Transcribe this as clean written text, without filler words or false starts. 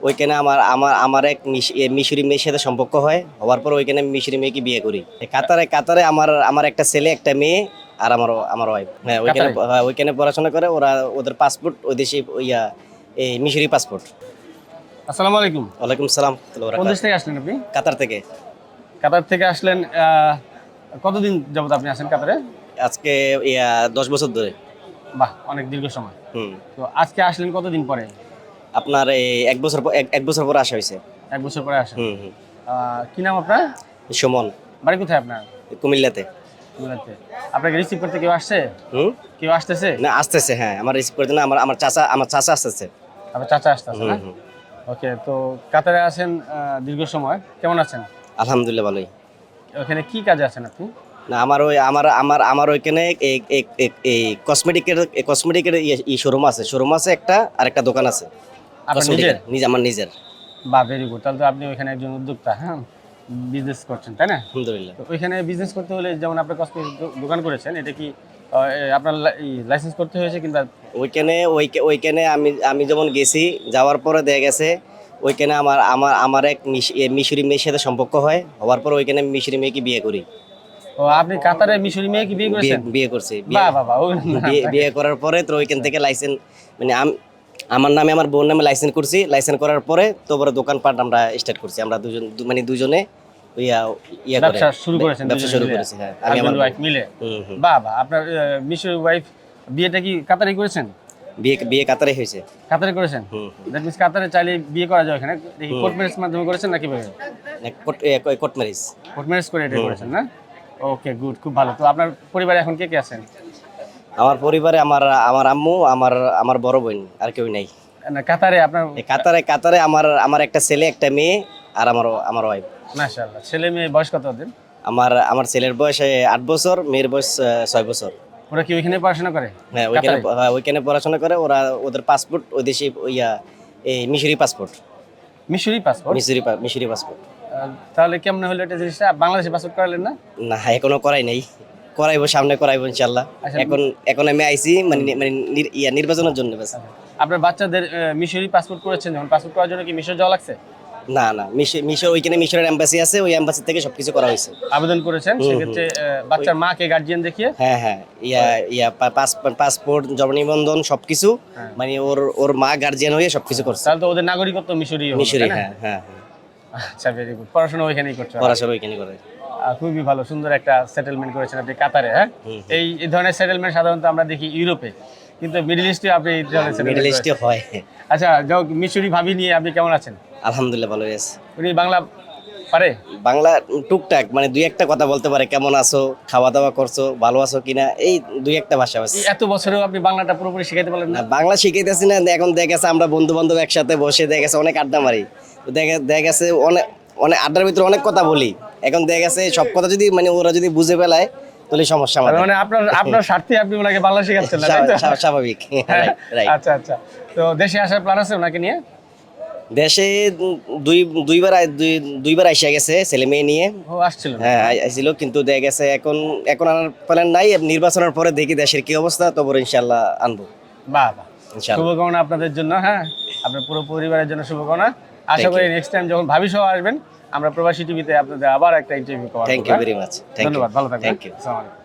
ওইখানে আমার আমার আমার এক মিশরি মেয়ের সাথে সম্পর্ক হওয়ার পর ওইখানে আমি মিশরি মেয়েকে বিয়ে করি। কাতারে কাতারে আমার আমার একটা ছেলে একটা মেয়ে আর আমার আমার ওয়াইফ। হ্যাঁ ওইখানে কাতারে? ওইখানে পড়াশোনা করে ওরা। ওদের পাসপোর্ট ওই দেশে ইয়া এই মিশরি পাসপোর্ট। আসসালামু আলাইকুম। ওয়ালাইকুম সালাম। কোন দেশ থেকে আসলেন আপনি? কাতার থেকে। কাতার থেকে আসলেন। কতদিন যাবত আপনি আসেন কাতারে? আজকে 10 বছর ধরে। বাহ, অনেক দীর্ঘ সময়। হুম। তো আজকে আসলেন কতদিন পরে? আপনার এই 1 বছর পর 1 বছর পর আসা হয়েছে। 1 বছর পরে আসেন। হুম হুম। কি নাম আপনার? সুমন। বাড়ি কোথায় আপনার? কুমিল্লাতে। কুমিল্লাতে। আপনাকে রিসিভ করতে কেউ আসছে? হুম। কেউ আসতেছে? না আসতেছে, হ্যাঁ আমার রিসিভ করতে না, আমার আমার চাচা আসতেছে। আপনার চাচা আসতেছে হুম না? হুম। ওকে, তো কাতারে আছেন দীর্ঘ সময়, কেমন আছেন? আলহামদুলিল্লাহ ভালোই। ওখানে কি কাজে আছেন আপনি? না আমার ওই আমার ওইখানে এই কসমেটিকের শোরুম আছে একটা, আর একটা দোকান আছে। আপনার কসমেটিকের নিজের? নিজে, আমার নিজের। বাহ, ভেরি গুড। তাহলে তো আপনি ওইখানে একজন উদ্যোক্তা, হ্যাঁ, বিজনেস করছেন, তাই না? আলহামদুলিল্লাহ। তো ওইখানে বিজনেস করতে হলে যেমন আপনার কসমেটিক দোকান করেছেন, এটা কি আপনার লাইসেন্স করতে হয়েছে কিংবা? ওইখানে আমি যেমন গেছি, যাওয়ার পরে দেখা গেছে ওইখানে আমার আমার আমার এক মিশরি মেয়ের সাথে সম্পর্ক হওয়ার পর ওইখানে আমি মিশরি মেয়েকে বিয়ে করি। ও, আপনি কাতারে মিশরি মেয়েকে বিয়ে বিয়ে করেছেন? বিয়ে করছি। বাহ বাহ বাহ, বিয়ে করার পরে তো ওইখান থেকে লাইসেন্স, মানে আমার নামে আমার বোন নামে লাইসেন্স করছি। লাইসেন্স করার পরে তো বড় দোকানপাট আমরা স্টার্ট করছি। আমরা মানে দুজনে ইয়া করে ব্যবসা শুরু করেছেন? ব্যবসা শুরু করেছি, হ্যাঁ আমি আমার ওয়াইফ মিলে? হুম হুম। বাহ বাহ, আপনার মিশরি ওয়াইফ বিয়েটা কি কাতারে করেছেন? বিয়ে কাতারে হয়েছে। কাতারে করেছেন? হুম হুম। দ্যাট মিন্স কাতারে চাইলে বিয়ে করা যায় ওখানে? দেখি কোর্ট ম্যারেজ মাধ্যমে করেছেন নাকি ভাবে? Court marriage. কোর্ট ম্যারেজ করে এটা করেছেন না? ওকে, গুড, খুব ভালো। তো আপনার পরিবারে এখন কে কে আছেন? আমার পরিবারে আমার আমার আম্মু, আমার আমার বড় বোন, আর কেউ নাই। না, কাতারে আপনার? কাতারে আমার আমার একটা ছেলে একটা মেয়ে আর আমার ওয়াইফ। মাশাআল্লাহ। ছেলে মেয়ে বয়স কত ওদের? আমার ছেলের বয়স 8 বছর, মেয়ের বয়স 6 বছর। ওরা কি ওইখানে পড়াশোনা করে? হ্যাঁ ওইখানে পড়াশোনা করে ওরা। ওদের পাসপোর্ট ওই দেশে এই মিশরি পাসপোর্ট। মিশরি পাসপোর্ট? মিশরি পাসপোর্ট। তাহলে কেমন হলো এটা জিনিসটা? বাংলাদেশে পাসপোর্ট করালেন না? না এখনো করাই নাই, করাইবো, সামনে করাইবো ইনশাল্লাহ। আচ্ছা। এখন আমি আইছি মানে মানে নির্বাচনের জন্য ব্যাস। আপনার বাচ্চাদের মিশরি পাসপোর্ট করেছেন যখন, পাসপোর্ট করার জন্য কি মিশর যাওয়া লাগছে? না না, মিশর ওইখানে মিশরের এম্বাসি আছে, ওই এম্বাসি থেকে সবকিছু করা হয়েছে। আবেদন করেছেন, সেক্ষেত্রে বাচ্চার মাকে গার্জিয়ান দেখিয়ে? হ্যাঁ হ্যাঁ, পাসপোর্ট, জন্ম নিবন্ধন সবকিছু, হ্যাঁ। মানে ওর মা গার্জিয়ান হয়ে সবকিছু করছে। তাহলে তো ওদের নাগরিকত্ব মিশরি হলো, মিশরি, তাই না? হ্যাঁ হ্যাঁ। আচ্ছা, ভেরি গুড। পড়াশোনা ওইখানেই করছে? পড়াশোনা ওইখানে করে। খুবই ভালো, সুন্দর একটা সেটেলমেন্ট করেছেন আপনি কাতারে, হ্যাঁ? এই ধরনের সেটেলমেন্ট সাধারণত আমরা দেখি ইউরোপে, কিন্তু মিডল ইস্টে আপনি এই ধরনের মিডল সেটেলমেন্ট ইস্টে হয়। আচ্ছা, যাও, মিশরি ভাবি নিয়ে আপনি কেমন আছেন? আলহামদুলিল্লাহ ভালোই আছে। উনি বাংলা পারে? বাংলা টুকটাক, মানে দুই একটা কথা বলতে পারে। কেমন আছো, খাওয়া দাওয়া করছো, ভালো আছো কিনা, এই দুই একটা ভাষা আছে। এই এত বছরেও আপনি বাংলাটা পুরোপুরি শিখাইতে পারলেন না? বাংলা শিখাইতেছি না, এখন দেখা গেছে আমরা বন্ধু বান্ধব একসাথে বসে দেখা গেছে অনেক আড্ডা মারি। তো দেখা গেছে অনেক অনেক আড্ডার ভিতরে অনেক কথা বলি। এখন দেখা গেছে সব কথা যদি মানে ওরা যদি বুঝে ফেলায় তাহলে সমস্যা আমাদের। মানে আপনার স্বার্থে আপনি ওনাকে বাংলা শেখাচ্ছেন না, তাই তো? স্বাভাবিক। Right. আচ্ছা আচ্ছা। তো দেশে আসার প্ল্যান আছে ওনাকে নিয়ে? দেশে দুইবার আইসা গেছে ছেলে মেয়ে নিয়ে। ও আসছিল? হ্যাঁ আইছিল, কিন্তু দেখা গেছে এখন আর প্ল্যান নাই। নির্বাচনের পরে দেখি দেশের কি অবস্থা, তবে ইনশাল্লাহ আনবো। বাহ বাহ, ইনশাল্লাহ। শুভকামনা আপনাদের জন্য, হ্যাঁ, আপনার পুরো পরিবারের জন্য শুভকামনা। আশা করি নেক্সট টাইম যখন ভাবি সহ আসবেন, আমরা প্রবাসী টিভিতে আপনাদের আবার একটা ইন্টারভিউ করব। Thank you very much. ধন্যবাদ, ভালো থাকবেন। Thank you. আসসালামু আলাইকুম।